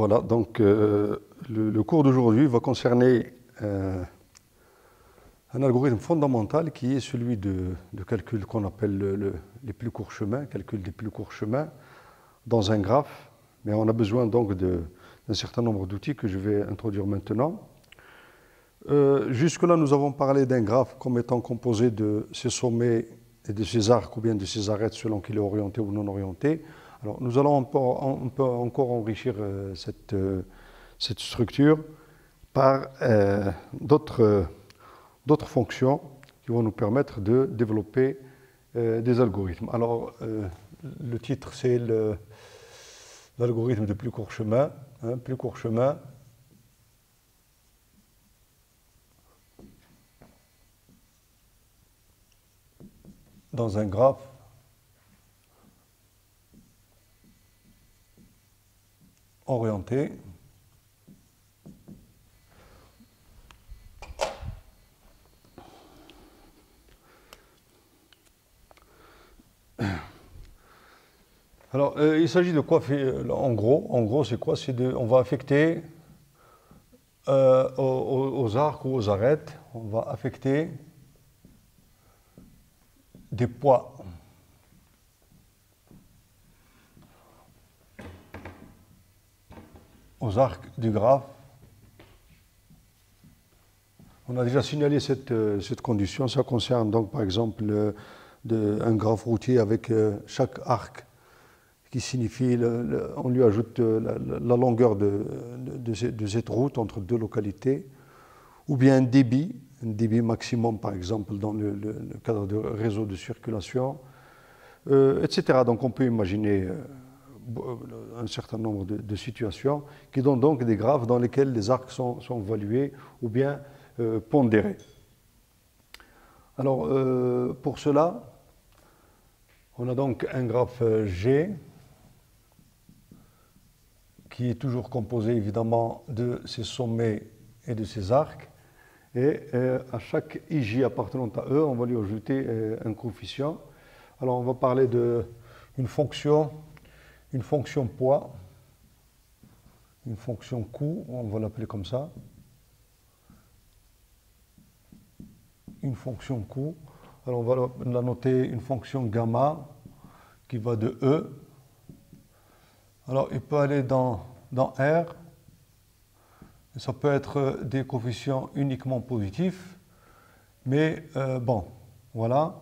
Voilà, donc le cours d'aujourd'hui va concerner un algorithme fondamental qui est celui de calcul qu'on appelle les plus courts chemins, calcul des plus courts chemins dans un graphe. Mais on a besoin donc d'un certain nombre d'outils que je vais introduire maintenant. Jusque-là, nous avons parlé d'un graphe comme étant composé de ses sommets et de ses arcs ou bien de ses arêtes selon qu'il est orienté ou non orienté. Alors, nous allons on peut encore enrichir cette structure par d'autres fonctions qui vont nous permettre de développer des algorithmes. Alors, le titre, c'est l'algorithme de plus court chemin. Plus court chemin. Dans un graphe orienté alors il s'agit de quoi en gros c'est quoi, on va affecter aux arcs ou aux arêtes, on va affecter des poids aux arcs du graphe. On a déjà signalé cette condition. Ça concerne donc par exemple un graphe routier avec chaque arc qui signifie, on lui ajoute la longueur de cette route entre deux localités, ou bien un débit maximum par exemple dans le cadre de réseau de circulation, etc. Donc on peut imaginer un certain nombre de situations qui donnent donc des graphes dans lesquels les arcs sont évalués ou bien pondérés. Alors pour cela, on a donc un graphe G qui est toujours composé évidemment de ses sommets et de ses arcs. Et à chaque IJ appartenant à E, on va lui ajouter un coefficient. Alors on va parler d'une fonction poids, une fonction coût, on va l'appeler comme ça. Une fonction coût. Alors on va la noter une fonction gamma qui va de E. Alors il peut aller dans R. Ça peut être des coefficients uniquement positifs, mais bon, voilà,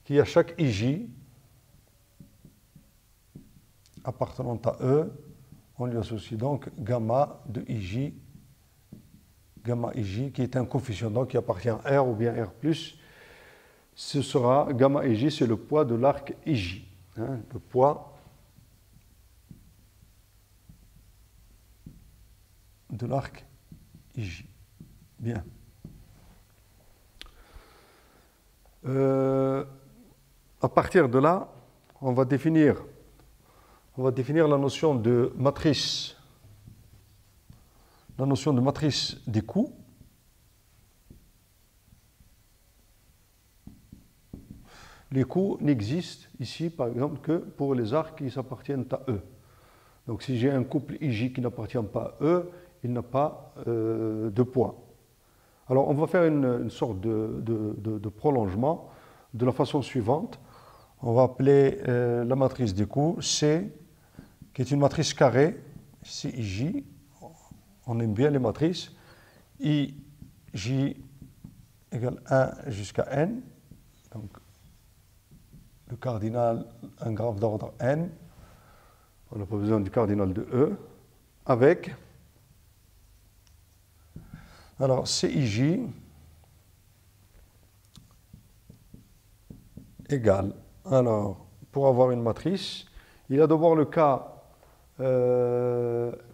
qui à chaque IJ appartenant à E, on lui associe donc gamma de IJ, gamma IJ, qui est un coefficient donc qui appartient à R ou bien R+. Ce sera, gamma IJ, c'est le poids de l'arc IJ, le poids de l'arc IJ. Bien. À partir de là, on va définir la notion de matrice, des coûts. Les coûts n'existent ici, par exemple, que pour les arcs qui s'appartiennent à E. Donc si j'ai un couple IJ qui n'appartient pas à E, il n'a pas de poids. Alors on va faire une sorte de prolongement de la façon suivante. On va appeler la matrice des coûts C, qui est une matrice carrée, CIJ. On aime bien les matrices. IJ égale 1 jusqu'à n. Donc le cardinal, un graphe d'ordre n. On n'a pas besoin du cardinal de E. Avec, alors CIJ égale, alors pour avoir une matrice, il y a d'abord le cas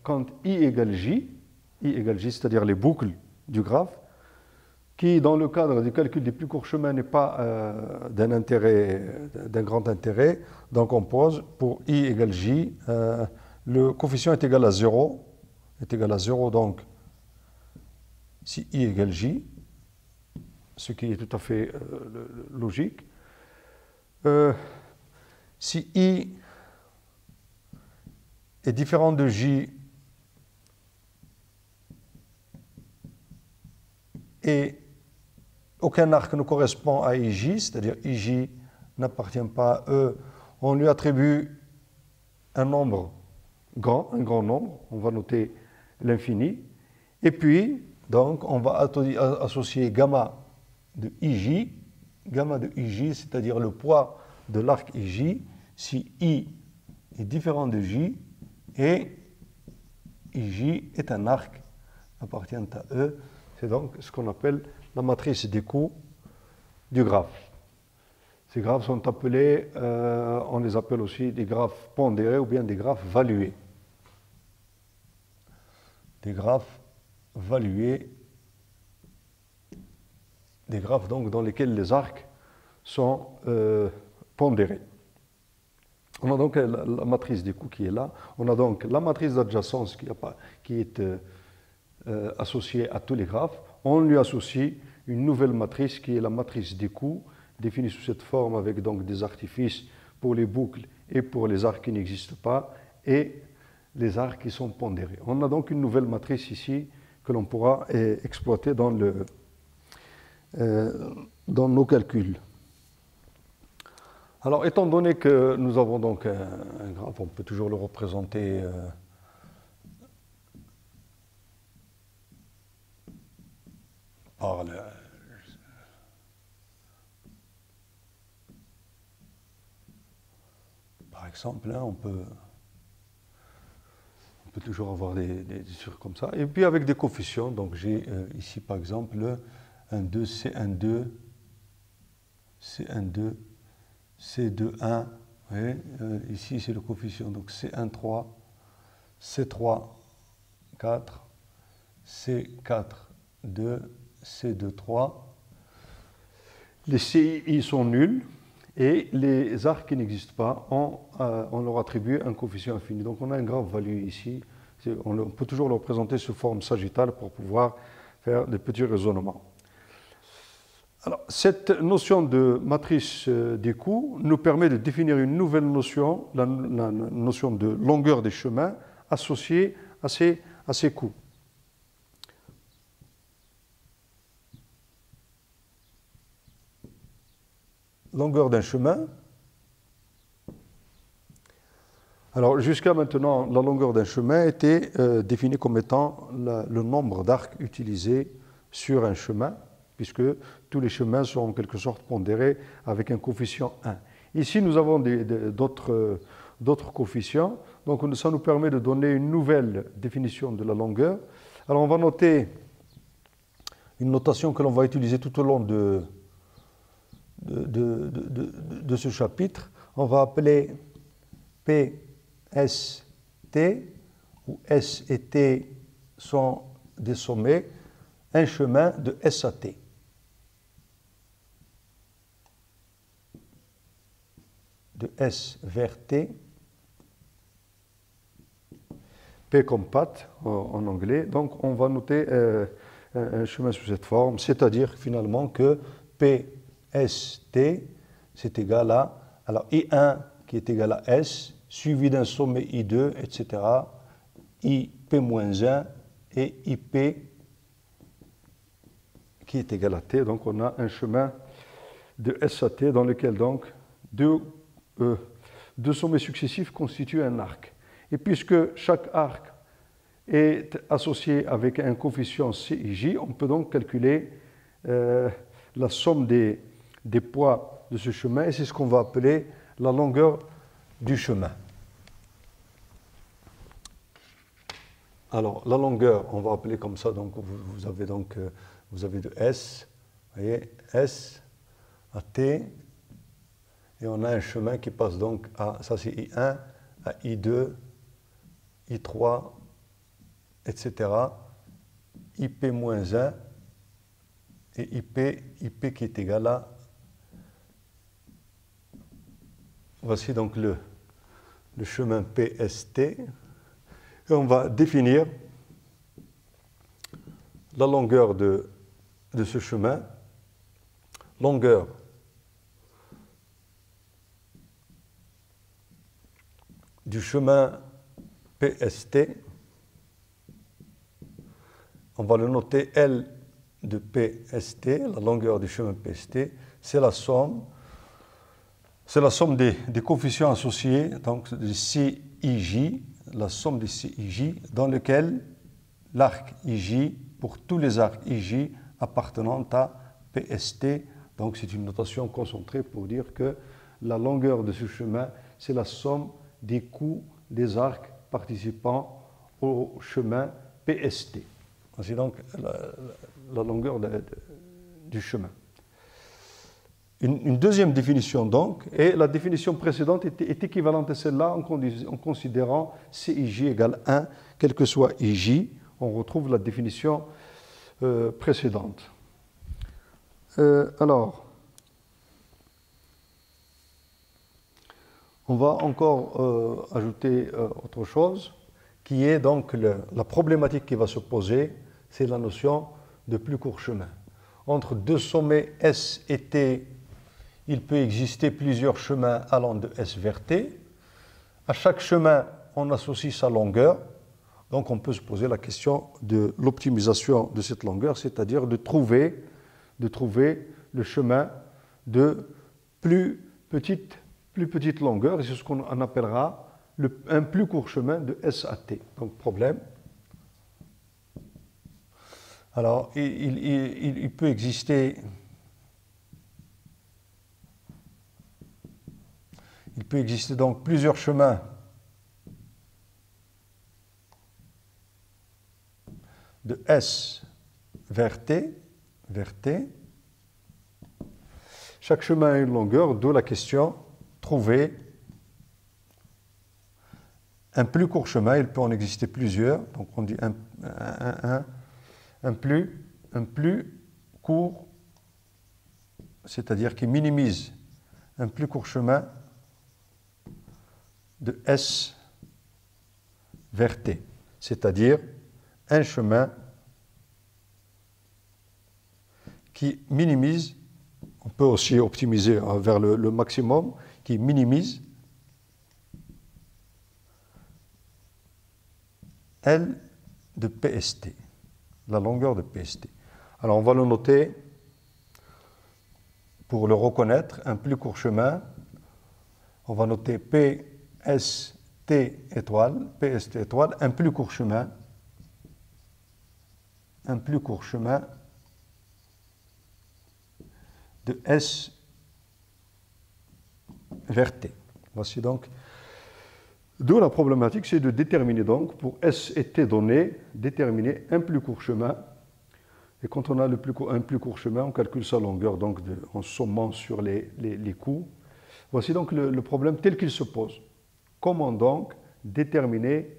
quand I égale J, c'est-à-dire les boucles du graphe, qui dans le cadre du calcul des plus courts chemins n'est pas d'un grand intérêt. Donc on pose pour I égale J, le coefficient est égal à 0, donc si I égale J, ce qui est tout à fait logique. Si I est différent de J et aucun arc ne correspond à IJ, c'est-à-dire IJ n'appartient pas à E, on lui attribue un nombre grand, un grand nombre, on va noter l'infini, et puis, donc, on va associer gamma de IJ, c'est-à-dire le poids de l'arc IJ, si I est différent de J, et IJ est un arc appartenant à E, c'est donc ce qu'on appelle la matrice des coûts du graphe. Ces graphes sont appelés, on les appelle aussi des graphes pondérés ou bien des graphes valués. Des graphes valués, des graphes donc dans lesquels les arcs sont pondérés. On a donc la matrice des coûts qui est là. On a donc la matrice d'adjacence qui est associée à tous les graphes. On lui associe une nouvelle matrice qui est la matrice des coûts, définie sous cette forme avec donc des artifices pour les boucles et pour les arcs qui n'existent pas et les arcs qui sont pondérés. On a donc une nouvelle matrice ici que l'on pourra exploiter dans nos calculs. Alors, étant donné que nous avons donc un graphe, on peut toujours le représenter par exemple, hein, on peut toujours avoir des trucs comme ça. Et puis avec des coefficients, donc j'ai ici par exemple un 2, C12, C12, C21, voyez, ici c'est le coefficient, donc C13, C3, 4, C4, 2, C2, 3. Les CI sont nuls et les arcs qui n'existent pas, on leur attribue un coefficient infini. Donc on a un graphe value ici. On peut toujours le représenter sous forme sagittale pour pouvoir faire des petits raisonnements. Alors, cette notion de matrice des coûts nous permet de définir une nouvelle notion, la notion de longueur des chemins associée à ces coûts. Longueur d'un chemin. Alors, jusqu'à maintenant, la longueur d'un chemin était définie comme étant le nombre d'arcs utilisés sur un chemin, puisque tous les chemins sont en quelque sorte pondérés avec un coefficient 1. Ici, nous avons d'autres coefficients, donc ça nous permet de donner une nouvelle définition de la longueur. Alors, on va noter une notation que l'on va utiliser tout au long de ce chapitre. On va appeler PST, où S et T sont des sommets, un chemin de S à T. De S vers T, P comme patte en anglais. Donc on va noter un chemin sous cette forme, c'est-à-dire finalement que PST c'est égal à, alors I1 qui est égal à S, suivi d'un sommet I2, etc., IP-1 et IP qui est égal à T. Donc on a un chemin de S à T dans lequel donc deux sommets successifs constituent un arc. Et puisque chaque arc est associé avec un coefficient CIJ, on peut donc calculer la somme des poids de ce chemin, et c'est ce qu'on va appeler la longueur du chemin. Alors, la longueur, on va appeler comme ça, donc vous avez de S, vous voyez, S à T, et on a un chemin qui passe donc à, ça c'est I1, à I2, I3, etc., IP-1 et IP qui est égal à, voici donc le chemin PST, et on va définir la longueur de ce chemin, longueur du chemin PST, on va le noter L de PST, la longueur du chemin PST, c'est la somme des coefficients associés, donc de CIJ, la somme des CIJ, dans lequel l'arc IJ, pour tous les arcs IJ appartenant à PST, donc c'est une notation concentrée pour dire que la longueur de ce chemin, c'est la somme des coups des arcs participant au chemin PST. C'est donc la longueur du chemin. Une deuxième définition donc, et la définition précédente est équivalente à celle-là en considérant CIJ égale 1, quel que soit IJ, on retrouve la définition précédente. Alors, on va encore ajouter autre chose, qui est donc la problématique qui va se poser, c'est la notion de plus court chemin. Entre deux sommets S et T, il peut exister plusieurs chemins allant de S vers T. À chaque chemin, on associe sa longueur. Donc on peut se poser la question de l'optimisation de cette longueur, c'est-à-dire de trouver le chemin de plus petite longueur, et c'est ce qu'on appellera un plus court chemin de S à T. Donc problème. Alors il peut exister donc plusieurs chemins de S vers T. Chaque chemin a une longueur, d'où la question trouver un plus court chemin. Il peut en exister plusieurs, donc on dit un plus court, c'est-à-dire qui minimise un plus court chemin de S vers T, c'est-à-dire un chemin qui minimise, on peut aussi optimiser vers le maximum, qui minimise L de PST, la longueur de PST. Alors on va le noter pour le reconnaître, un plus court chemin, on va noter PST étoile, un plus court chemin de S vers T. Voici donc. D'où la problématique, c'est de déterminer donc, pour S et T donnés, déterminer un plus court chemin. Et quand on a un plus court chemin, on calcule sa longueur donc en sommant sur les coups. Voici donc le problème tel qu'il se pose. Comment donc déterminer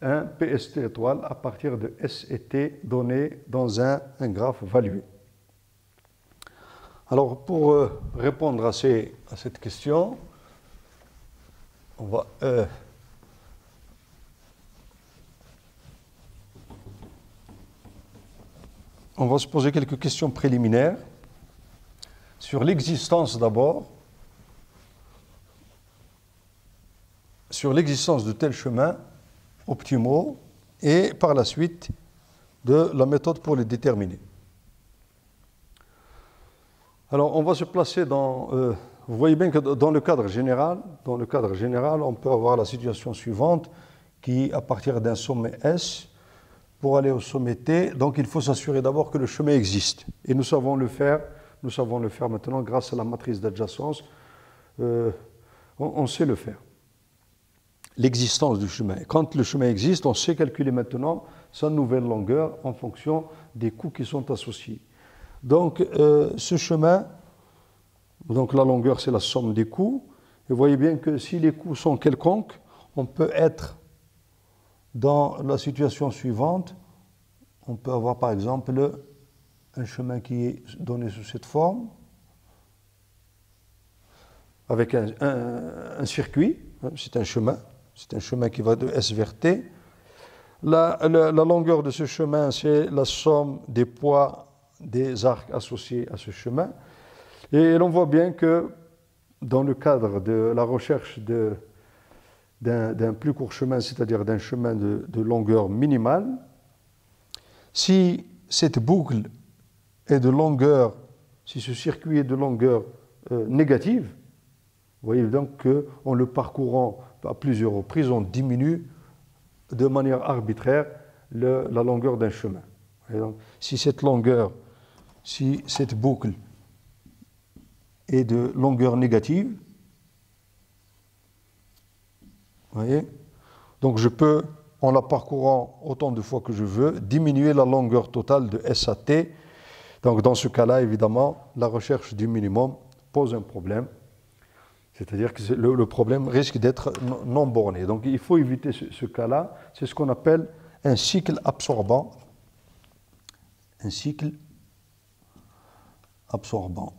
un PST étoile à partir de S et T donnés dans un graphe valué? Alors, pour répondre à cette question, on va se poser quelques questions préliminaires sur l'existence d'abord, sur l'existence de tels chemins optimaux et par la suite de la méthode pour les déterminer. Alors, on va se placer dans... vous voyez bien que dans le cadre général, on peut avoir la situation suivante qui, à partir d'un sommet S, pour aller au sommet T, donc il faut s'assurer d'abord que le chemin existe. Et nous savons le faire maintenant grâce à la matrice d'adjacence. On sait le faire. L'existence du chemin. Quand le chemin existe, on sait calculer maintenant sa nouvelle longueur en fonction des coûts qui sont associés. Donc, ce chemin, donc la longueur, c'est la somme des coûts. Et vous voyez bien que si les coûts sont quelconques, on peut être dans la situation suivante. On peut avoir, par exemple, un chemin qui est donné sous cette forme, avec un circuit. C'est un chemin qui va de S vers T. La longueur de ce chemin, c'est la somme des poids des arcs associés à ce chemin. Et l'on voit bien que dans le cadre de la recherche d'un plus court chemin, c'est-à-dire d'un chemin de longueur minimale, si cette boucle est de longueur, si ce circuit est de longueur négative, vous voyez donc qu'en le parcourant à plusieurs reprises, on diminue de manière arbitraire la longueur d'un chemin. Et donc, si cette longueur, si cette boucle est de longueur négative, vous voyez, donc je peux, en la parcourant autant de fois que je veux, diminuer la longueur totale de S à T. Donc dans ce cas-là, évidemment, la recherche du minimum pose un problème. C'est-à-dire que le problème risque d'être non borné. Donc il faut éviter ce cas-là. C'est ce qu'on appelle un cycle absorbant. Un cycle absorbant.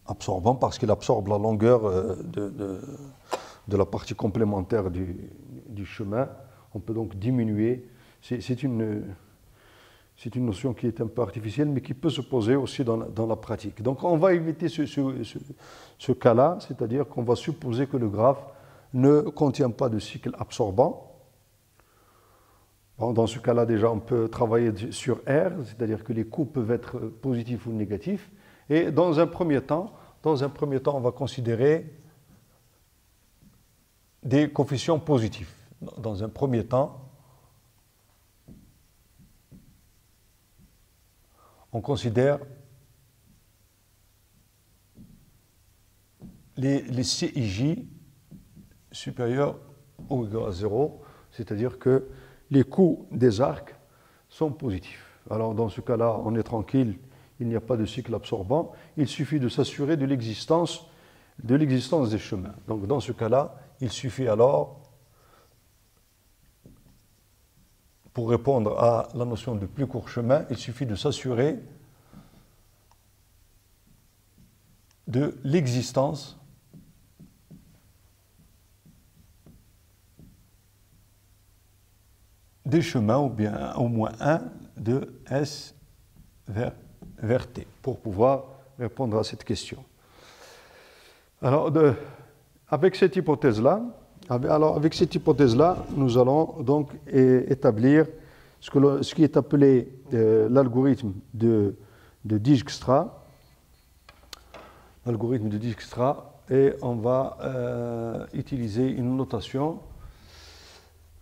Absorbant parce qu'il absorbe la longueur de la partie complémentaire du chemin. On peut donc diminuer. C'est une notion qui est un peu artificielle, mais qui peut se poser aussi dans la pratique. Donc on va éviter ce cas-là, c'est-à-dire qu'on va supposer que le graphe ne contient pas de cycle absorbant. Bon, dans ce cas-là, déjà, on peut travailler sur R, c'est-à-dire que les coups peuvent être positifs ou négatifs. Et dans un premier temps, on va considérer des coefficients positifs. Dans un premier temps, on considère les CIJ supérieurs ou égaux à 0, c'est-à-dire que les coups des arcs sont positifs. Alors dans ce cas-là, on est tranquille, il n'y a pas de cycle absorbant, il suffit de s'assurer de l'existence des chemins. Donc dans ce cas-là, il suffit alors, pour répondre à la notion de plus court chemin, il suffit de s'assurer de l'existence des chemins, ou bien au moins un de S vers T, pour pouvoir répondre à cette question. Alors, avec cette hypothèse-là, nous allons donc établir ce qui est appelé l'algorithme de Dijkstra. L'algorithme de Dijkstra, et on va utiliser une notation.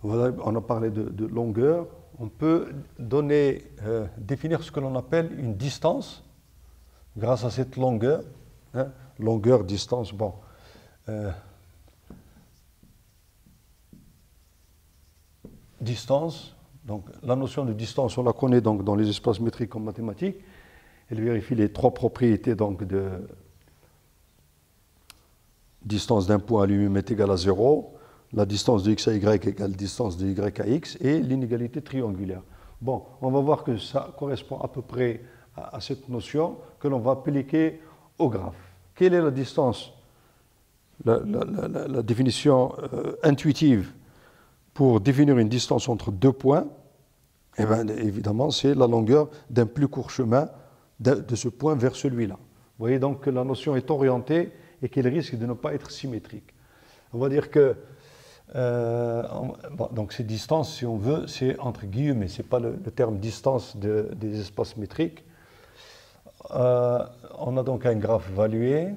On a parlé de longueur. On peut définir ce que l'on appelle une distance grâce à cette longueur. Hein, longueur, distance, bon. Distance, donc la notion de distance, on la connaît donc dans les espaces métriques en mathématiques. Elle vérifie les trois propriétés donc de distance d'un point à lui-même est égale à 0, la distance de x à y égale distance de y à x et l'inégalité triangulaire. Bon, on va voir que ça correspond à peu près à cette notion que l'on va appliquer au graphe. Quelle est la distance, la définition intuitive pour définir une distance entre deux points? Eh bien, évidemment, c'est la longueur d'un plus court chemin de ce point vers celui-là. Vous voyez donc que la notion est orientée et qu'elle risque de ne pas être symétrique. On va dire que donc ces distances, si on veut, c'est entre guillemets, ce n'est pas le terme distance des espaces métriques. On a donc un graphe évalué.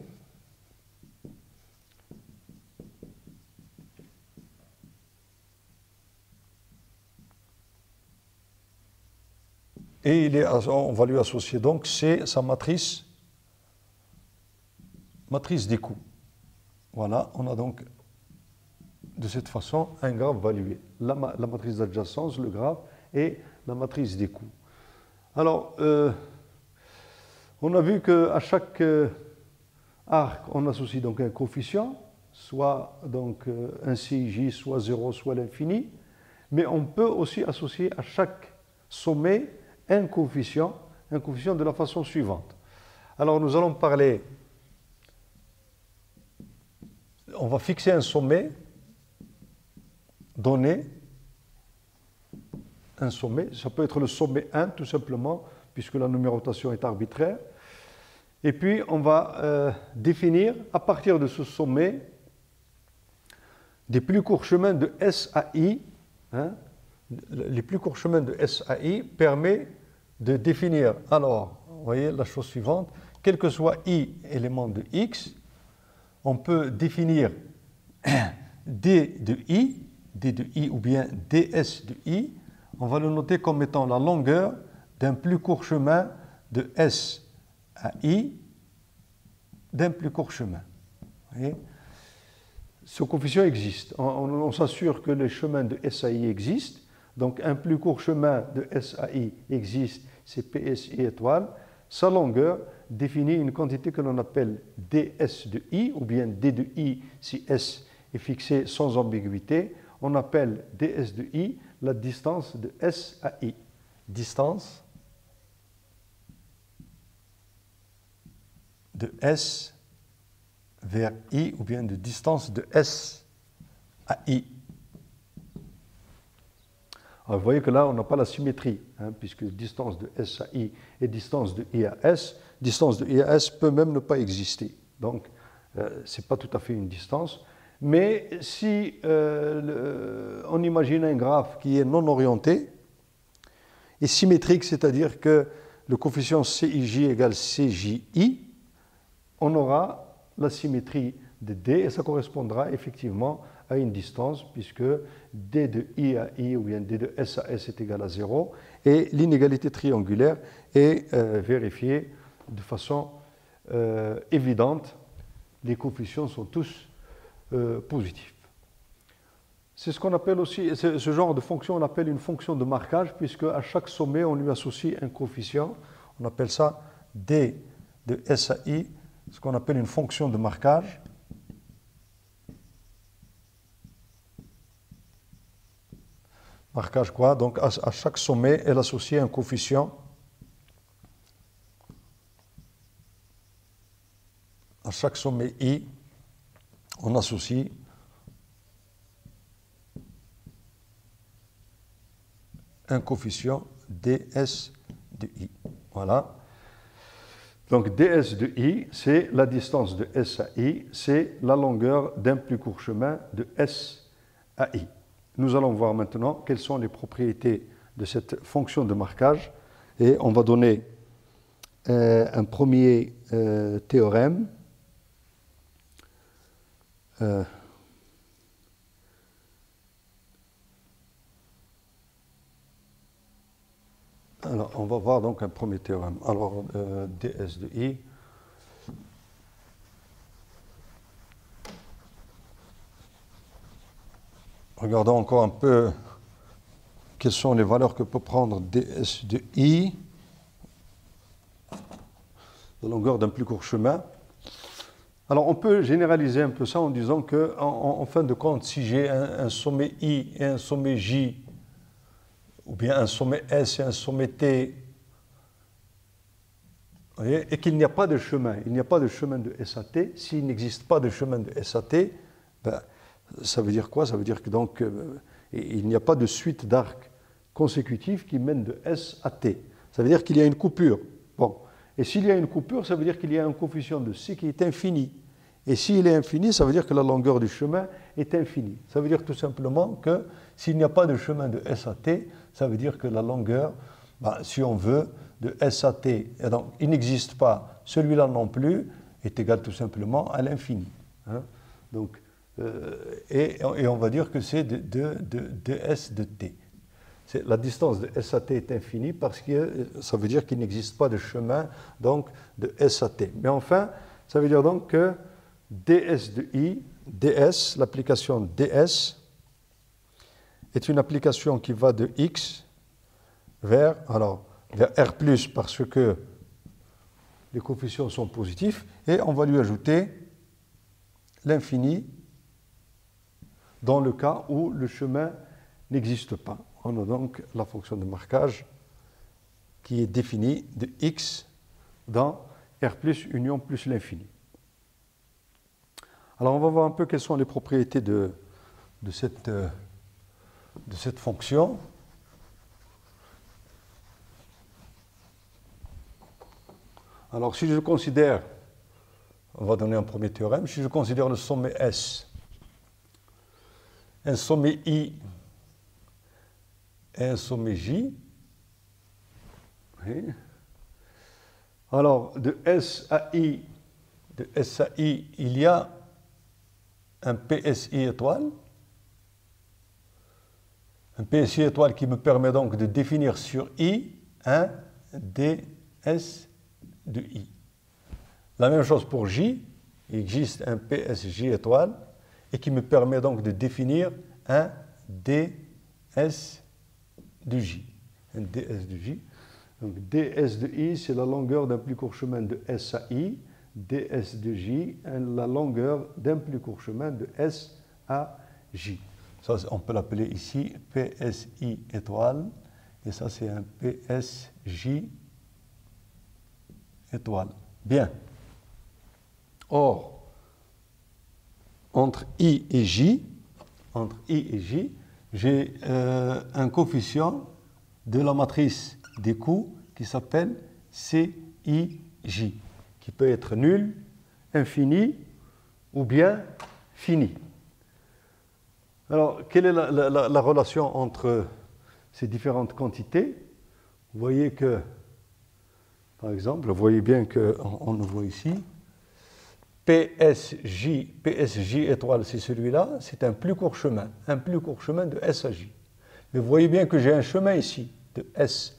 Et on va lui associer donc sa matrice des coûts. Voilà, on a donc de cette façon un graphe évalué. La matrice d'adjacence, le graphe, et la matrice des coûts. Alors, on a vu qu'à chaque arc, on associe donc un coefficient, soit donc un CIJ, soit 0, soit l'infini, mais on peut aussi associer à chaque sommet un coefficient de la façon suivante. Alors nous allons parler, on va fixer un sommet donné, un sommet, ça peut être le sommet 1 tout simplement, puisque la numérotation est arbitraire, et puis on va définir à partir de ce sommet des plus courts chemins de S à I. Hein, les plus courts chemins de S à I permettent de définir, alors, vous voyez la chose suivante, quel que soit i élément de x, on peut définir d de i ou bien ds de i, on va le noter comme étant la longueur d'un plus court chemin de S à I d'un plus court chemin. Vous voyez? Ce coefficient existe. On s'assure que les chemins de S à I existent. Donc un plus court chemin de S à I existe, c'est PSI étoile. Sa longueur définit une quantité que l'on appelle ds de I, ou bien d de I si S est fixé sans ambiguïté. On appelle ds de I la distance de S à I. Distance de S vers I, ou bien de distance de S à I. Alors vous voyez que là, on n'a pas la symétrie, hein, puisque distance de S à I et distance de I à S, distance de I à S peut même ne pas exister. Donc, ce n'est pas tout à fait une distance. Mais si on imagine un graphe qui est non orienté et symétrique, c'est-à-dire que le coefficient CIJ égale CJI, on aura la symétrie de D et ça correspondra effectivement à une distance puisque D de I à I ou bien D de S à S est égal à 0 et l'inégalité triangulaire est vérifiée de façon évidente. Les coefficients sont tous positifs. C'est ce qu'on appelle aussi, ce genre de fonction, on appelle une fonction de marquage puisque à chaque sommet on lui associe un coefficient. On appelle ça D de S à I, ce qu'on appelle une fonction de marquage. Marquage quoi? Donc à chaque sommet, elle associe un coefficient. À chaque sommet I, on associe un coefficient ds de I. Voilà. Donc ds de I, c'est la distance de S à I, c'est la longueur d'un plus court chemin de S à I. Nous allons voir maintenant quelles sont les propriétés de cette fonction de marquage et on va donner un premier théorème. Alors, on va voir donc un premier théorème. Alors, ds de I. Regardons encore un peu quelles sont les valeurs que peut prendre ds de I, la longueur d'un plus court chemin. Alors, on peut généraliser un peu ça en disant que, en fin de compte, si j'ai un sommet I et un sommet J, ou bien un sommet S et un sommet T, vous voyez, et qu'il n'y a pas de chemin, il n'y a pas de chemin de S à T, s'il n'existe pas de chemin de S à T, ben, ça veut dire quoi? Ça veut dire que donc, il n'y a pas de suite d'arcs consécutifs qui mènent de S à T. Ça veut dire qu'il y a une coupure. Bon. Et s'il y a une coupure, ça veut dire qu'il y a un coefficient de C qui est infini. Et s'il est infini, ça veut dire que la longueur du chemin est infinie. Ça veut dire tout simplement que s'il n'y a pas de chemin de S à T, ça veut dire que la longueur, ben, si on veut, de S à T, et donc il n'existe pas, celui-là non plus, est égal tout simplement à l'infini. Hein? Donc, et on va dire que c'est de S de T. La distance de S à T est infinie parce que ça veut dire qu'il n'existe pas de chemin donc, de S à T. Mais enfin, ça veut dire donc que ds de I, ds, l'application ds, est une application qui va de x vers R+, parce que les coefficients sont positifs, et on va lui ajouter l'infini dans le cas où le chemin n'existe pas. On a donc la fonction de marquage qui est définie de x dans R+, union plus l'infini. Alors on va voir un peu quelles sont les propriétés de cette fonction. Alors si je considère, on va donner un premier théorème, si je considère le sommet S, un sommet I et un sommet J, Oui. Alors, de S à I, il y a un PSI étoile. Un PSI étoile qui me permet donc de définir sur I un DS de I. La même chose pour J, il existe un PSJ étoile et qui me permet donc de définir un DS de J. Un DS de J. Donc ds de I, c'est la longueur d'un plus court chemin de S à I. ds de J, la longueur d'un plus court chemin de S à J. Ça, on peut l'appeler ici PSI étoile. Et ça, c'est un PSJ étoile. Bien. Or, entre I et J, j'ai un coefficient de la matrice des coups qui s'appelle CIJ, qui peut être nul, infini ou bien fini. Alors, quelle est la relation entre ces différentes quantités? Vous voyez que, par exemple, vous voyez bien qu'on le voit ici, PSJ étoile, c'est celui-là, c'est un plus court chemin de S à J. Mais vous voyez bien que j'ai un chemin ici, de S